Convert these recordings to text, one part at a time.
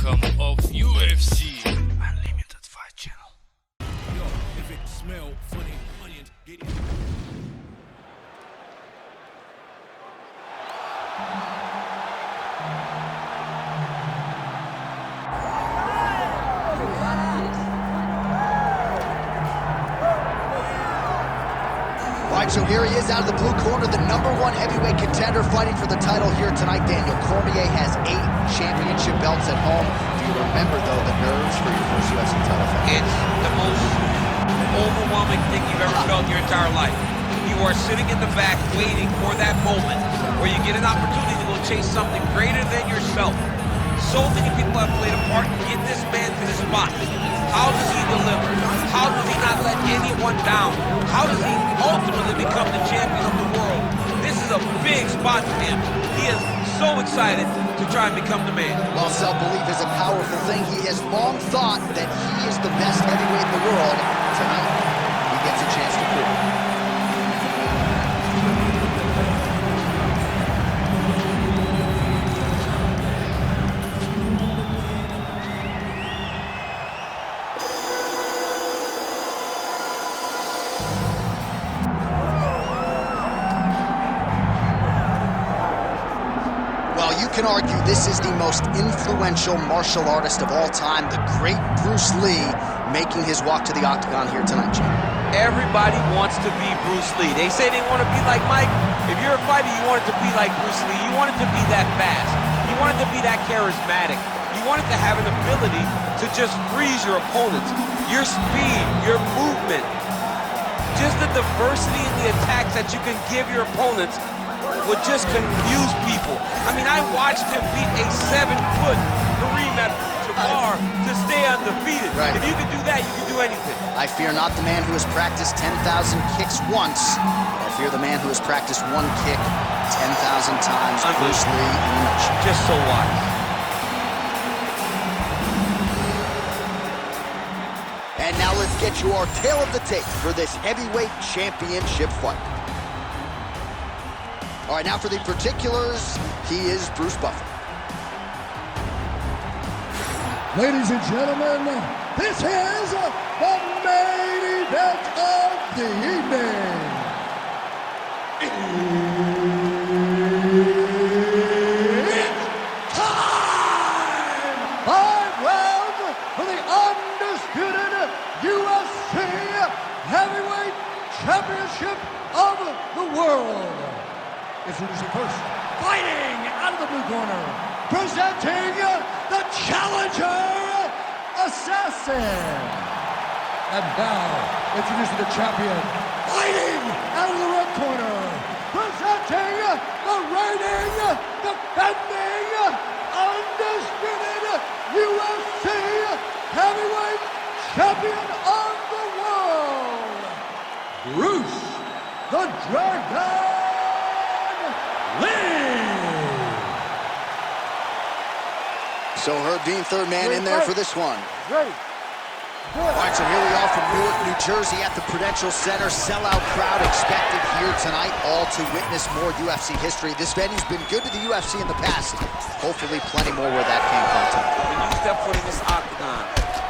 outcome of UFC Unlimited Fight Channel. Yo, if it smell funny, onions, get it. All right, so here he is out of the blue corner, the #1 heavyweight contender fighting for the title here tonight. Daniel Cormier has 8 championship belts at home. Do you remember, though, the nerves for your first UFC title fight? It's the most overwhelming thing you've ever felt in your entire life. You are sitting in the back waiting for that moment where you get an opportunity to go chase something greater than yourself. So many people have played a part to get this man to this spot. How does he deliver? How does he not let anyone down? How does he ultimately become the champion of the world? This is a big spot for him. He is so excited to try and become the man. While self-belief is a powerful thing, he has long thought that he is the best heavyweight in the world. Tonight, he gets a chance to prove it. You can argue this is the most influential martial artist of all time, the great Bruce Lee, making his walk to the octagon here tonight, Jim. Everybody wants to be Bruce Lee. They say they want to be like Mike. If you're a fighter, you want it to be like Bruce Lee. You want it to be that fast. You want it to be that charismatic. You want it to have an ability to just freeze your opponents. Your speed, your movement, just the diversity in the attacks that you can give your opponents would just confuse people. I mean, I watched him beat a 7-foot Kareem Abdul-Jabbar to stay undefeated. Right. If you can do that, you can do anything. I fear not the man who has practiced 10,000 kicks once. I fear the man who has practiced one kick 10,000 times. Bruce Lee in a nutshell. Just so wise. And now let's get you our tale of the tape for this heavyweight championship fight. All right, now for the particulars, he is Bruce Buffer. Ladies and gentlemen, this is the main event of the evening. It's time! 5 rounds for the undisputed UFC Heavyweight Championship of the world. Introducing first, fighting out of the blue corner, presenting the challenger, Assassin. And now, introducing the champion, fighting out of the red corner, presenting the reigning, defending, undisputed UFC Heavyweight Champion of the world, Bruce the Dragon Lee! So Herb Dean, third man in there for this one. Ready. All right, so here we are from Newark, New Jersey at the Prudential Center. Sellout crowd expected here tonight, all to witness more UFC history. This venue's been good to the UFC in the past. Hopefully plenty more where that came from tonight. When you step foot in this octagon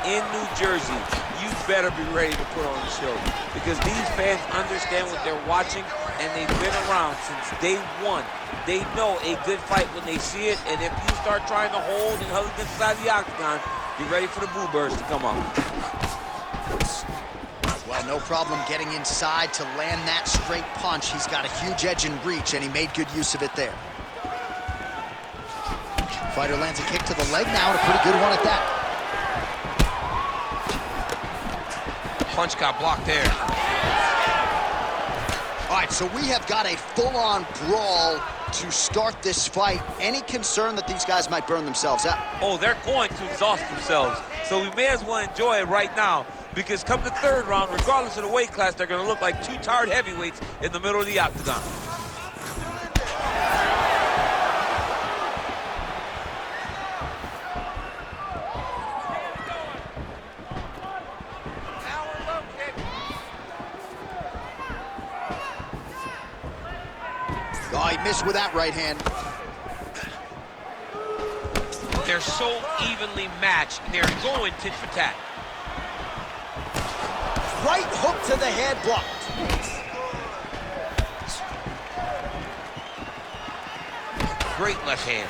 in New Jersey, you better be ready to put on the show, because these fans understand what they're watching, and they've been around since day one. They know a good fight when they see it, and if you start trying to hold and hug against the side of the octagon, be ready for the boo birds to come up. Well, no problem getting inside to land that straight punch. He's got a huge edge and reach, and he made good use of it there. Fighter lands a kick to the leg now, and a pretty good one at that. Punch got blocked there. All right, so we have got a full-on brawl to start this fight. Any concern that these guys might burn themselves out? Oh, they're going to exhaust themselves. So we may as well enjoy it right now, because come the third round, regardless of the weight class, they're going to look like 2 tired heavyweights in the middle of the octagon. Oh, he missed with that right hand. They're They're so evenly matched, and they're going tit for tat. Right hook to the head, blocked. Great left hand.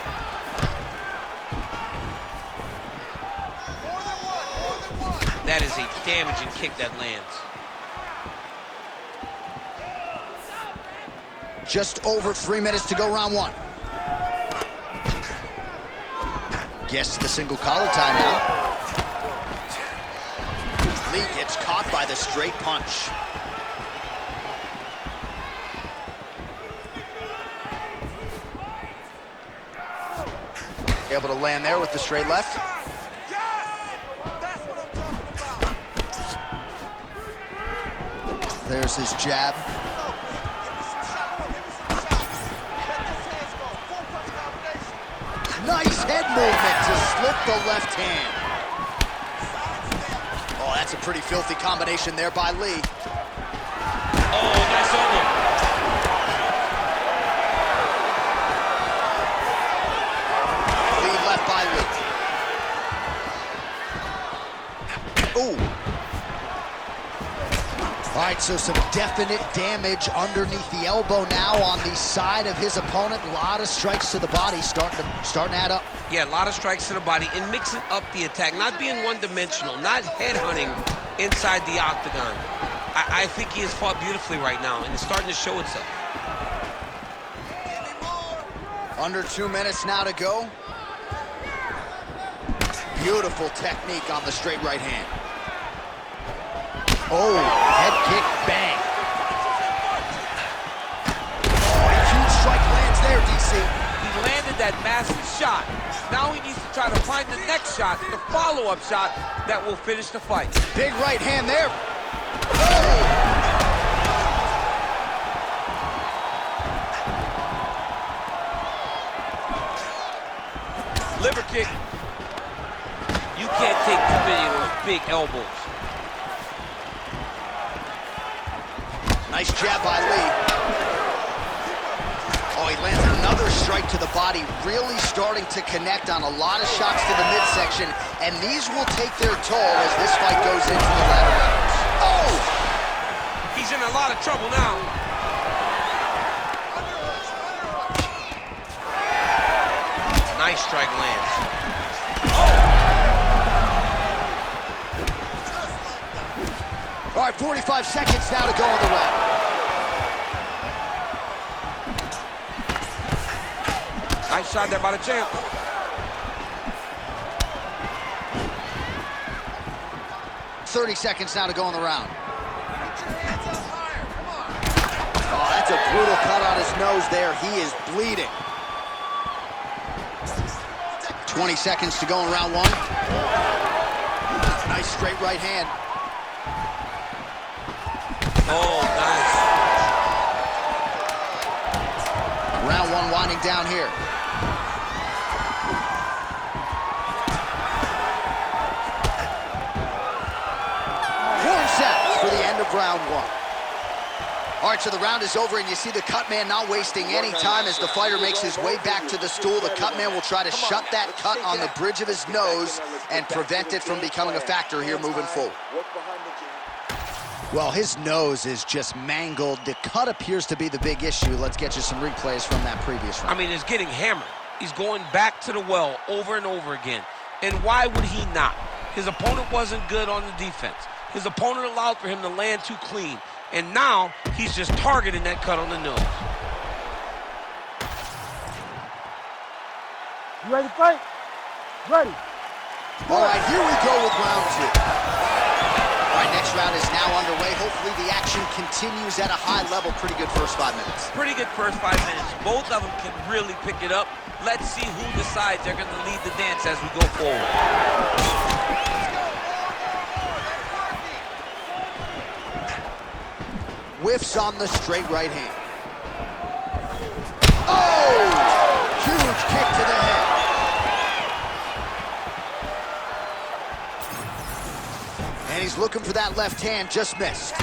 That is a damaging kick that lands. Just over 3 minutes to go, round one. Gets the single collar tie now. Lee gets caught by the straight punch. Able to land there with the straight left. There's his jab. Nice head movement to slip the left hand. Oh, that's a pretty filthy combination there by Lee. Oh, nice elbow. Lead left by Lee. Ooh. All right, so some definite damage underneath the elbow now on the side of his opponent. A lot of strikes to the body starting to add up. Yeah, a lot of strikes to the body and mixing up the attack, not being one-dimensional, not headhunting inside the octagon. I think he has fought beautifully right now, and it's starting to show itself. Under 2 minutes now to go. Beautiful technique on the straight right hand. Oh, head kick, bang. Oh, a huge strike lands there, DC. He landed that massive shot. Now he needs to try to find the next shot, the follow-up shot that will finish the fight. Big right hand there. Oh. Liver kick. You can't take too many of those big elbows. Nice jab by Lee. Oh, he lands another strike to the body, really starting to connect on a lot of shots to the midsection, and these will take their toll as this fight goes into the latter rounds. Oh! He's in a lot of trouble now. Nice strike lands. All right, 45 seconds now to go on the round. Nice shot there by the champ. .30 seconds now to go on the round. Oh, that's a brutal cut on his nose there. He is bleeding. 20 seconds to go in round one. Nice straight right hand. Oh, nice. Round one winding down here. Horn sounds for the end of round one. All right, so the round is over, and you see the cut man not wasting any time as the fighter makes his way back to the stool. The cut man will try to shut that cut on the bridge of his nose and prevent it from becoming a factor here moving forward. Well, his nose is just mangled. The cut appears to be the big issue. Let's get you some replays from that previous round. I mean, it's getting hammered. He's going back to the well over and over again. And why would he not? His opponent wasn't good on the defense. His opponent allowed for him to land too clean. And now he's just targeting that cut on the nose. You ready to fight? Ready. All right, here we go with round two. All right, next round is now underway. Hopefully the action continues at a high level. Pretty good first 5 minutes. Pretty good first 5 minutes. Both of them can really pick it up. Let's see who decides they're going to lead the dance as we go forward. Whiffs on the straight right hand. Oh! Huge kick to the head. And he's looking for that left hand, just missed.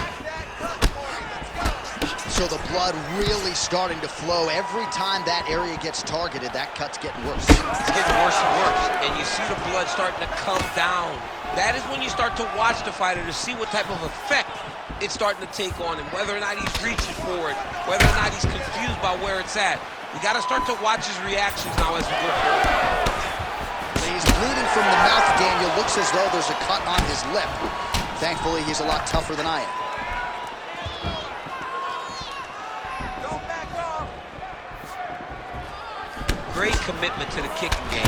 So the blood really starting to flow. Every time that area gets targeted, that cut's getting worse. It's getting worse and worse, and you see the blood starting to come down. That is when you start to watch the fighter to see what type of effect it's starting to take on him, whether or not he's reaching for it, whether or not he's confused by where it's at. We got to start to watch his reactions now as we go forward. He's bleeding from the mouth, Daniel. Looks as though there's a cut on his lip. Thankfully, he's a lot tougher than I am. Great commitment to the kicking game.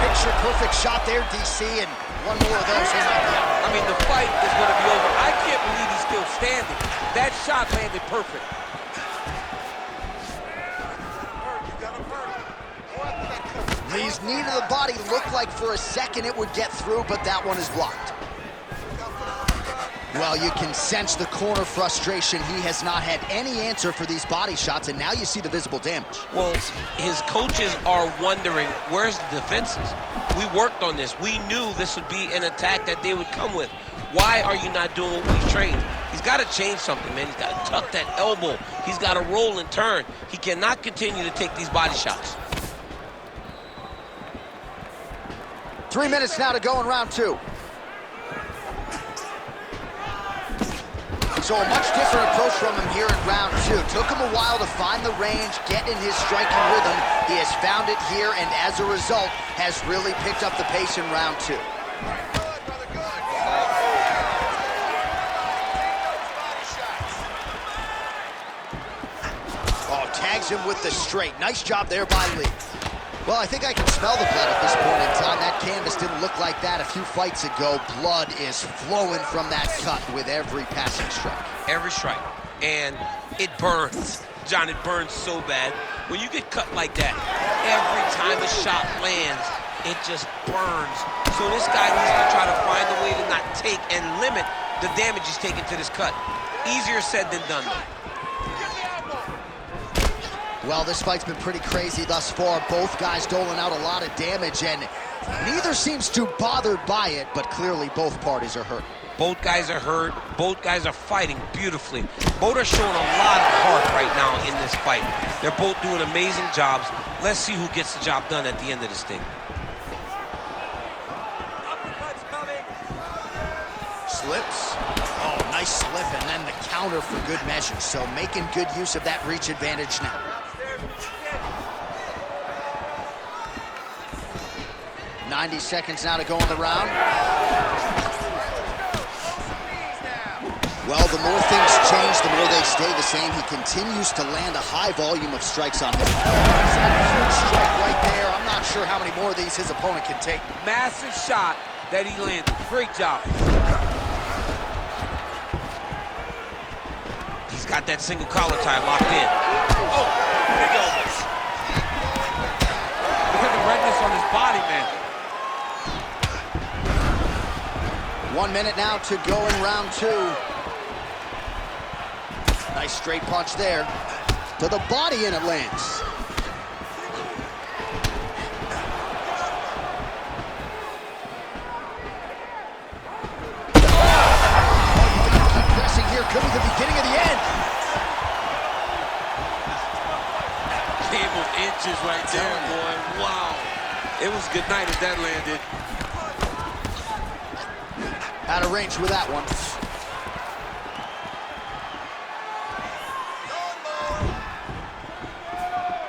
Picture-perfect shot there, DC, and one more of those. I mean, the fight is going to be over. I can't believe he's still standing. That shot landed perfect. Lee's knee to the body looked like for a second it would get through, but that one is blocked. Well, you can sense the corner frustration. He has not had any answer for these body shots, and now you see the visible damage. Well, his coaches are wondering, where's the defenses? We worked on this. We knew this would be an attack that they would come with. Why are you not doing what we've trained? He's got to change something, man. He's got to tuck that elbow. He's got to roll and turn. He cannot continue to take these body shots. 3 minutes now to go in round two. So a much different approach from him here in round two. Took him a while to find the range, get in his striking rhythm. He has found it here, and as a result, has really picked up the pace in round two. Oh, tags him with the straight. Nice job there by Lee. Well, I think I can smell the blood at this point in time. That canvas didn't look like that a few fights ago. Blood is flowing from that cut with every passing strike. Every strike. And it burns. John, it burns so bad. When you get cut like that, every time a shot lands, it just burns. So this guy needs to try to find a way to not take and limit the damage he's taking to this cut. Easier said than done, though. Well, this fight's been pretty crazy thus far. Both guys doling out a lot of damage, and neither seems too bothered by it, but clearly both parties are hurt. Both guys are hurt. Both guys are fighting beautifully. Both are showing a lot of heart right now in this fight. They're both doing amazing jobs. Let's see who gets the job done at the end of this thing. Slips. Oh, nice slip, and then the counter for good measure. So making good use of that reach advantage now. .90 seconds now to go in the round. Well, the more things change, the more they stay the same. He continues to land a high volume of strikes on him. Huge strike right there. I'm not sure how many more of these his opponent can take. Massive shot that he landed. Great job. He's got that single collar tie locked in. Oh, big elbows. Look at the redness on his body, man. 1 minute now to go in round two. Nice straight punch there. To the body, and it lands. Keep pressing here. Could be the beginning of the end. Game of inches right there, boy. Wow. It was good night as that landed. Out of range with that one.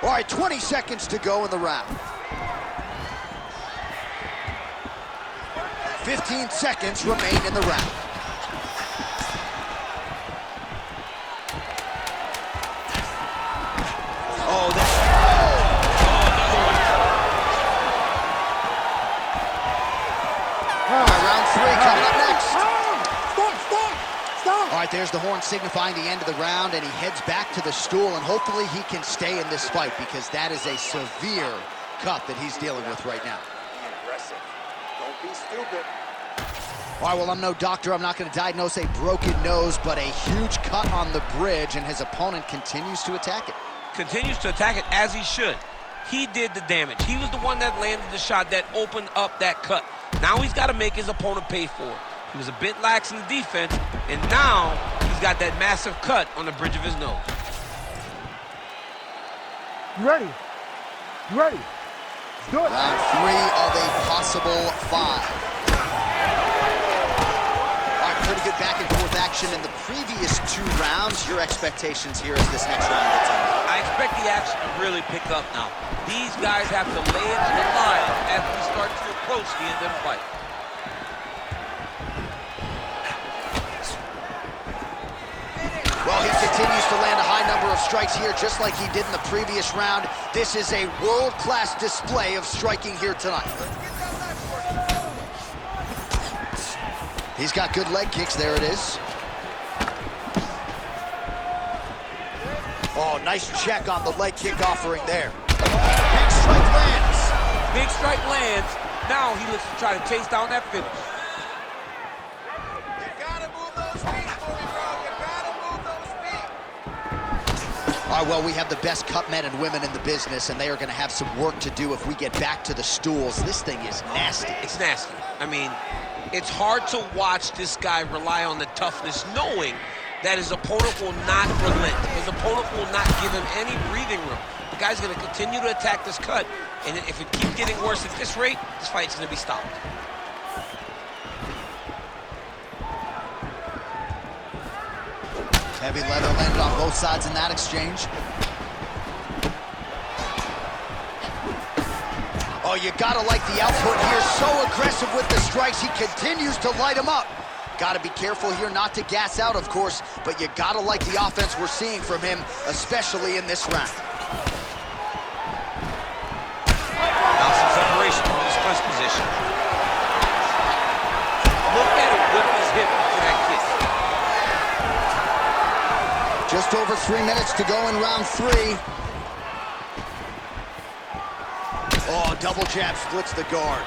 All right, 20 seconds to go in the round. 15 seconds remain in the round. Oh, that's... All right, round three coming up next. Stop. All right, there's the horn signifying the end of the round, and he heads back to the stool, and hopefully he can stay in this fight because that is a severe cut that he's dealing with right now. Aggressive. Don't be stupid. All right, well, I'm no doctor. I'm not going to diagnose a broken nose, but a huge cut on the bridge, and his opponent continues to attack it. Continues to attack it as he should. He did the damage. He was the one that landed the shot that opened up that cut. Now he's got to make his opponent pay for it. He was a bit lax in the defense, and now he's He's got that massive cut on the bridge of his nose. You ready? You ready? Let's do it. Round 3 of a possible 5. All right, pretty good back and forth action in the previous 2 rounds. Your expectations here as this next round gets on. I expect the action to really pick up now. These guys have to lay into the line as we start to approach the end of the fight. Well, he continues to land a high number of strikes here, just like he did in the previous round. This is a world-class display of striking here tonight. He's got good leg kicks. There it is. Oh, nice check on the leg kick offering there. Big strike lands. Big strike lands. Now he looks to try to chase down that finish. You gotta move those feet for me, bro. You gotta move those feet. All right, well, we have the best cut men and women in the business, and they are going to have some work to do if we get back to the stools. This thing is nasty. It's nasty. I mean, it's hard to watch this guy rely on the toughness, knowing that his opponent will not relent. His opponent will not give him any breathing room. The guy's going to continue to attack this cut, and if it keeps getting worse at this rate, this fight's going to be stopped. Heavy leather landed on both sides in that exchange. Oh, you gotta like the output here. So aggressive with the strikes. He continues to light him up. Gotta be careful here not to gas out, of course, but you gotta like the offense we're seeing from him, especially in this round. Now some separation from his first position. Look at him whip his hip into that kick. Just over 3 minutes to go in round 3. Oh, double jab splits the guard.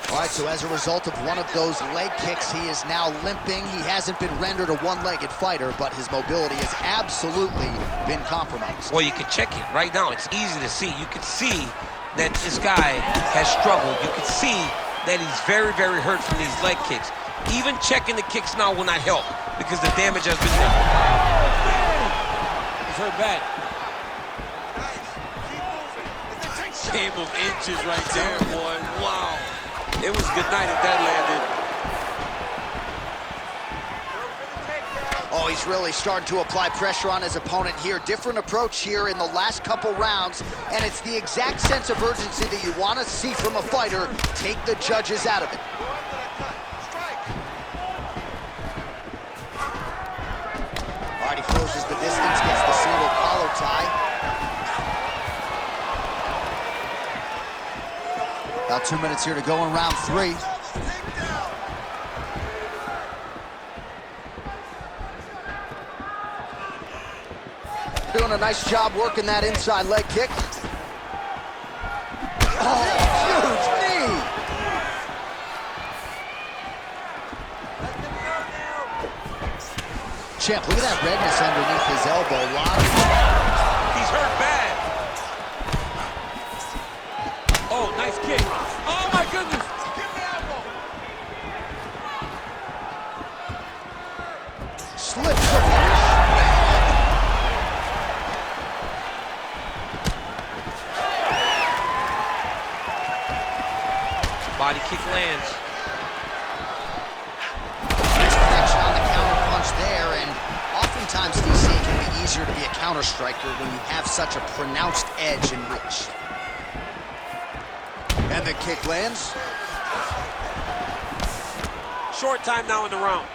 All right, so as a result of one of those leg kicks, he is now limping. He hasn't been rendered a one-legged fighter, but his mobility has absolutely been compromised. Well, you can check it right now. It's easy to see. You can see that this guy has struggled. You can see that he's very, very hurt from these leg kicks. Even checking the kicks now will not help because the damage has been done. He's hurt bad. Game of inches right there, boy. Wow. It was good night if that landed. Oh, he's really starting to apply pressure on his opponent here. Different approach here in the last couple rounds, and it's the exact sense of urgency that you want to see from a fighter. Take the judges out of it. All right, he closes the distance, gets the single collar tie. About 2 minutes here to go in round 3. Doing a nice job working that inside leg kick. Oh, huge knee! Champ, look at that redness underneath his elbow. He's hurt bad. Oh, nice kick. Oh, my goodness. Slips the finish. Body kick lands. Nice connection on the counter punch there, and oftentimes, DC, it can be easier to be a counter striker when you have such a pronounced edge and reach. And the kick lands. Short time now in the round.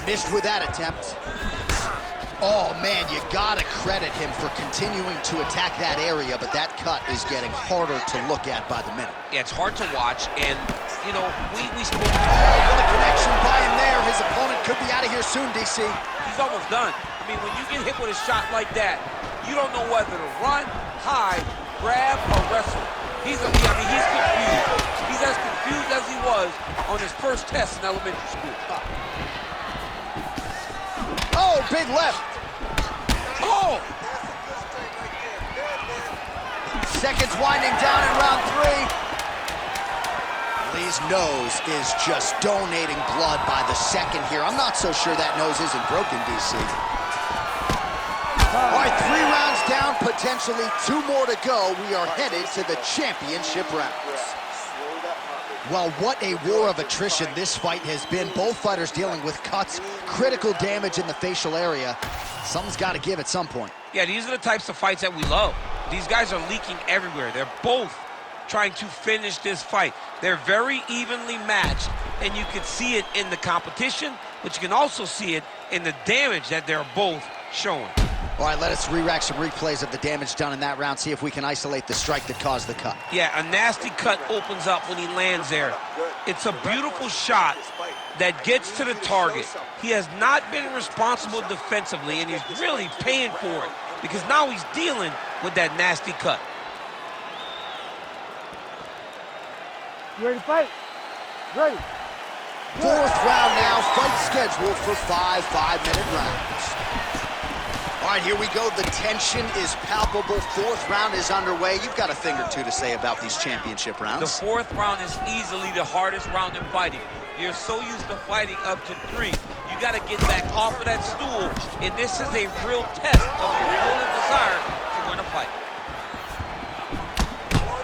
Missed with that attempt. Oh, man, you gotta credit him for continuing to attack that area, but that cut is getting harder to look at by the minute. Yeah, it's hard to watch, and, you know, we spoke. Oh, what a connection by him there. His opponent could be out of here soon, DC. He's almost done. I mean, when you get hit with a shot like that, you don't know whether to run, hide, grab, or wrestle. He's confused. He's as confused as he was on his first test in elementary school. Oh, big left. Oh! Seconds winding down in round 3. his nose is just donating blood by the second here. I'm not so sure that nose isn't broken, DC. All right, 3 rounds down, potentially 2 more to go. We are headed to the championship rounds. Well, what a war of attrition this fight has been. Both fighters dealing with cuts, critical damage in the facial area. Something's got to give at some point. Yeah, these are the types of fights that we love. These guys are leaking everywhere. They're both trying to finish this fight. They're very evenly matched, and you can see it in the competition, but you can also see it in the damage that they're both showing. All right, let us re-rack some replays of the damage done in that round, see if we can isolate the strike that caused the cut. Yeah, a nasty cut opens up when he lands there. It's a beautiful shot that gets to the target. He has not been responsible defensively, and he's really paying for it because now he's dealing with that nasty cut. You ready to fight? Ready. 4th round now, fight scheduled for 5 5-minute rounds. All right, here we go. The tension is palpable. 4th round is underway. You've got a thing or two to say about these championship rounds. The 4th round is easily the hardest round in fighting. You're so used to fighting up to 3. You got to get back off of that stool, and this is a real test of your will and desire to win a fight.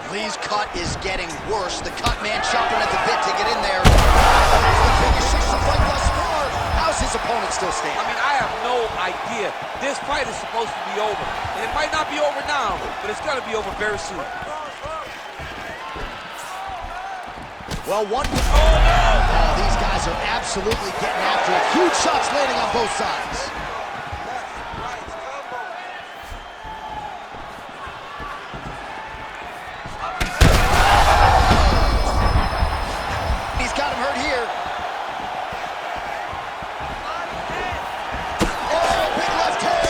Lee's cut is getting worse. The cut man chomping at the bit to get in there. The finish is the fight thus far. How's his opponent still standing? I mean, I have no idea. This fight is supposed to be over. And it might not be over now, but it's going to be over very soon. Well, one... Oh, these guys are absolutely getting after it. Huge shots landing on both sides. He's got him hurt here. Oh, big left hand.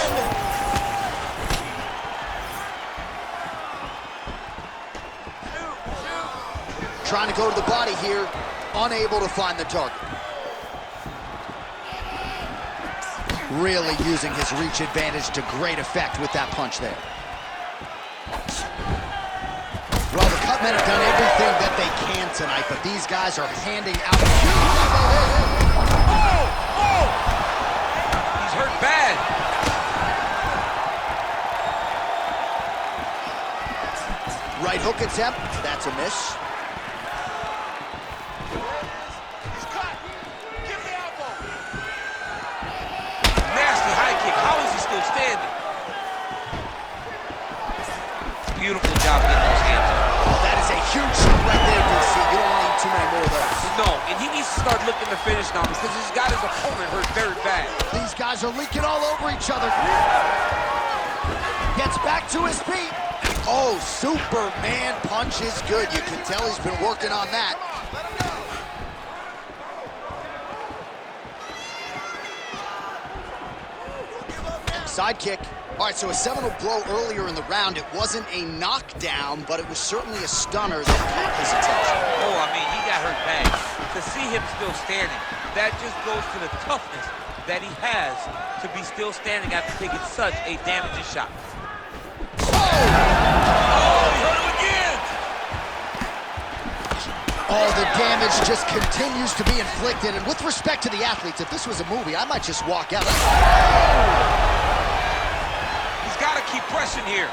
Trying to go to the body here, unable to find the target. Really using his reach advantage to great effect with that punch there. Well, the cut men have done everything that they can tonight, but these guys are handing out He's hurt bad. right hook attempt. That's a miss. Nasty high kick. How is he still standing? Beautiful job getting those hands up. Well, that is a huge shot right there, DC. You don't need too many more of those. No, and he needs to start looking to finish now because he's got his opponent hurt very bad. These guys are leaking all over each other. Gets back to his feet. Oh, Superman punch is good. You can tell he's been working on that. Side kick. All right, so a seminal blow earlier in the round. It wasn't a knockdown, but it was certainly a stunner that caught his attention. Oh, I mean, he got hurt bad. To see him still standing, that just goes to the toughness that he has to be still standing after taking such a damaging shot. Oh, he hurt him again! Oh, the damage just continues to be inflicted. And with respect to the athletes, if this was a movie, I might just walk out. He's got to keep pressing here.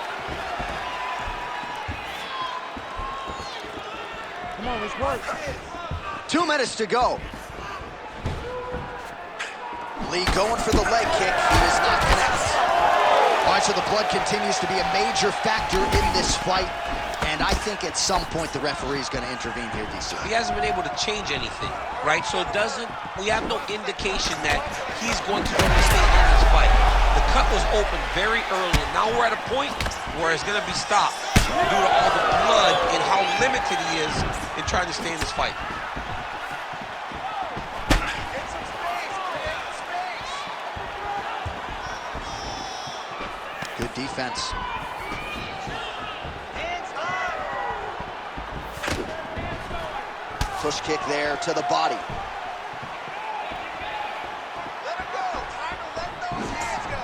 Come on, let's work. 2 minutes to go. Lee going for the leg kick. He does not connect. All right, so the blood continues to be a major factor in this fight. And I think at some point the referee is going to intervene here, DC. He hasn't been able to change anything, right? So we have no indication that he's going to stay in this fight. The cut was open very early, and now we're at a point where it's going to be stopped due to all the blood and how limited he is in trying to stay in this fight. Good defense. Push kick there to the body. Let him go. Time to let those hands go.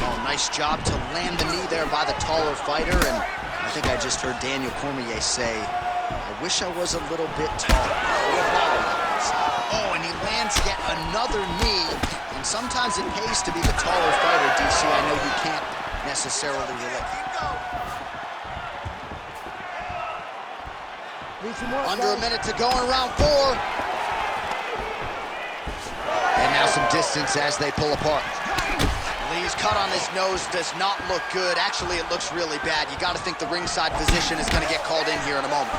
Oh, nice job to land the knee there by the taller fighter, and I think I just heard Daniel Cormier say, I wish I was a little bit taller. Oh, and he lands yet another knee. And sometimes it pays to be the taller fighter, DC. I know you can't necessarily relate. Under a minute to go in round 4. And now some distance as they pull apart. Lee's cut on his nose does not look good. Actually, it looks really bad. You got to think the ringside physician is going to get called in here in a moment.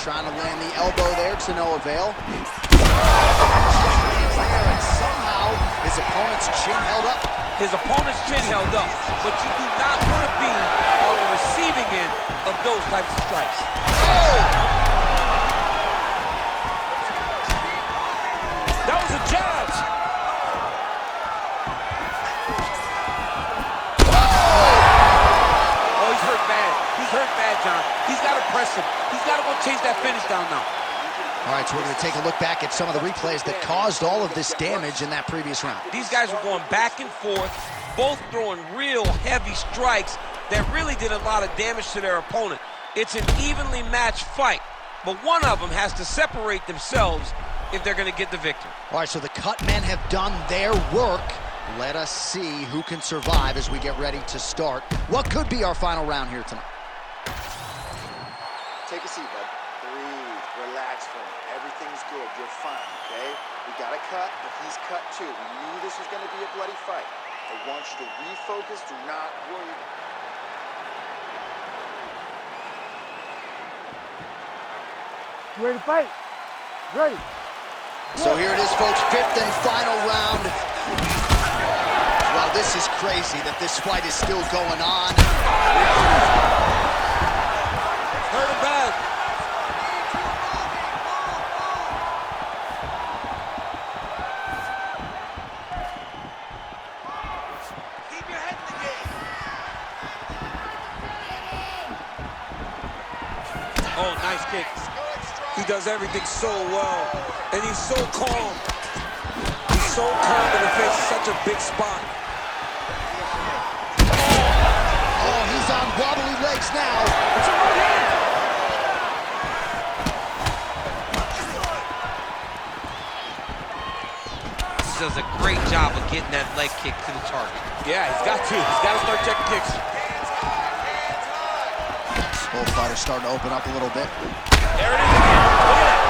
Trying to land the elbow there to no avail. And somehow his opponent's chin held up. His opponent's chin held up, but you do not want to be on the receiving end of those types of strikes. Oh! That was a jab. Oh, he's hurt bad. He's hurt bad, John. He's got to press him. He's got to go chase that finish down now. All right, so we're going to take a look back at some of the replays that caused all of this damage in that previous round. These guys were going back and forth, both throwing real heavy strikes that really did a lot of damage to their opponent. It's an evenly matched fight, but one of them has to separate themselves if they're going to get the victory. All right, so the cut men have done their work. Let us see who can survive as we get ready to start what could be our final round here tonight. Take a seat, bud. Breathe, relax for me. Everything's good, you're fine, okay? We got a cut, but he's cut too. We knew this was gonna be a bloody fight. I want you to refocus, do not worry. You ready to fight? Ready. So here it is, folks, 5th and final round. Wow, this is crazy that this fight is still going on. Hurt him bad. Keep your head in the game. Oh, nice kick. He does everything so well, and he's so calm. He's so calm in the face of such a big spot. Oh, he's on wobbly legs now. It's a right hand. He does a great job of getting that leg kick to the target. Yeah, he's got to. He's got to start checking kicks. Both fighters starting to open up a little bit. There it is again. Look at that.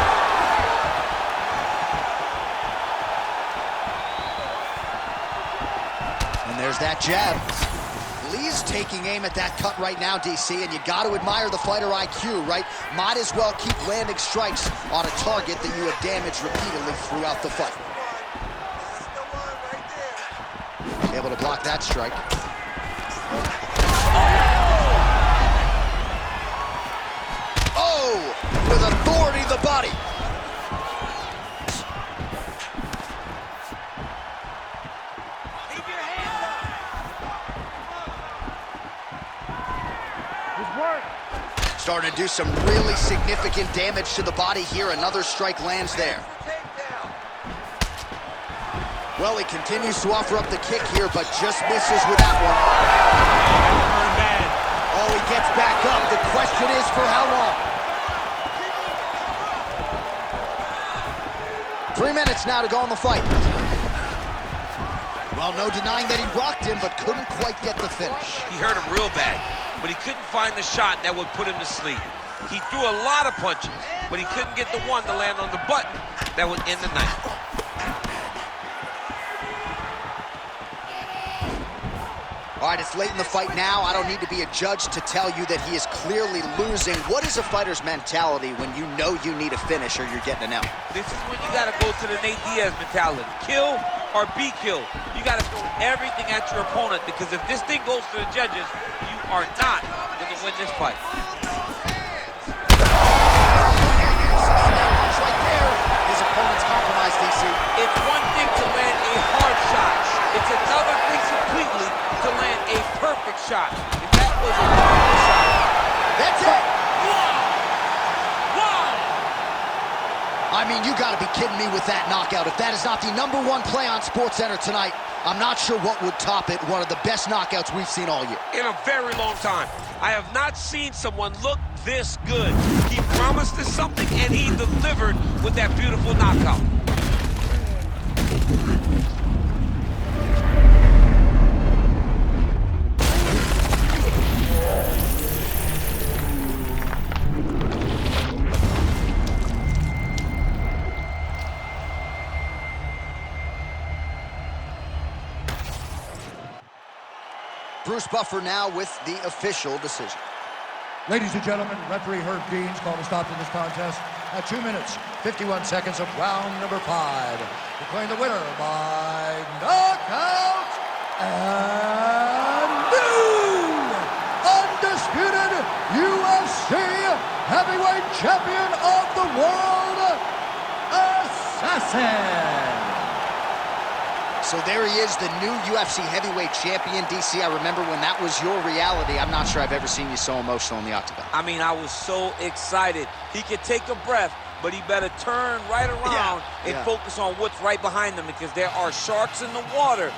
And there's that jab. Lee's taking aim at that cut right now, DC, and you got to admire the fighter IQ, right? Might as well keep landing strikes on a target that you have damaged repeatedly throughout the fight. Able to block that strike. Oh! With authority to the body. Keep your hands up. Good work. Starting to do some really significant damage to the body here. Another strike lands there. Takedown. Well, he continues to offer up the kick here, but just misses with that one. Oh, he gets back up. The question is for how long? 3 minutes now to go in the fight. Well, no denying that he rocked him, but couldn't quite get the finish. He hurt him real bad, but he couldn't find the shot that would put him to sleep. He threw a lot of punches, but he couldn't get the one to land on the button that would end the night. All right, it's late in the fight now. I don't need to be a judge to tell you that he is clearly losing. What is a fighter's mentality when you know you need a finish or you're getting an L? This is when you got to go to the Nate Diaz mentality. Kill or be killed. You got to throw everything at your opponent, because if this thing goes to the judges, you are not going to win this fight. Right there, his opponent's compromised, DC. It's one thing to land a hard shot. It's another thing completely to land a perfect shot. And that was a perfect shot. That's it. Wow! Wow! I mean, you gotta be kidding me with that knockout. If that is not the #1 play on SportsCenter tonight, I'm not sure what would top it. One of the best knockouts we've seen all year. In a very long time. I have not seen someone look this good. He promised us something, and he delivered with that beautiful knockout. Bruce Buffer now with the official decision. Ladies and gentlemen, referee Herb Deans called a stop to this contest at 2 minutes, 51 seconds of round number 5. Declaring the winner by knockout and new undisputed UFC heavyweight champion of the world, Assassin. So there he is, the new UFC heavyweight champion. DC, I remember when that was your reality. I'm not sure I've ever seen you so emotional in the octagon. I mean, I was so excited. He could take a breath, but he better turn right around and focus on what's right behind him, because there are sharks in the water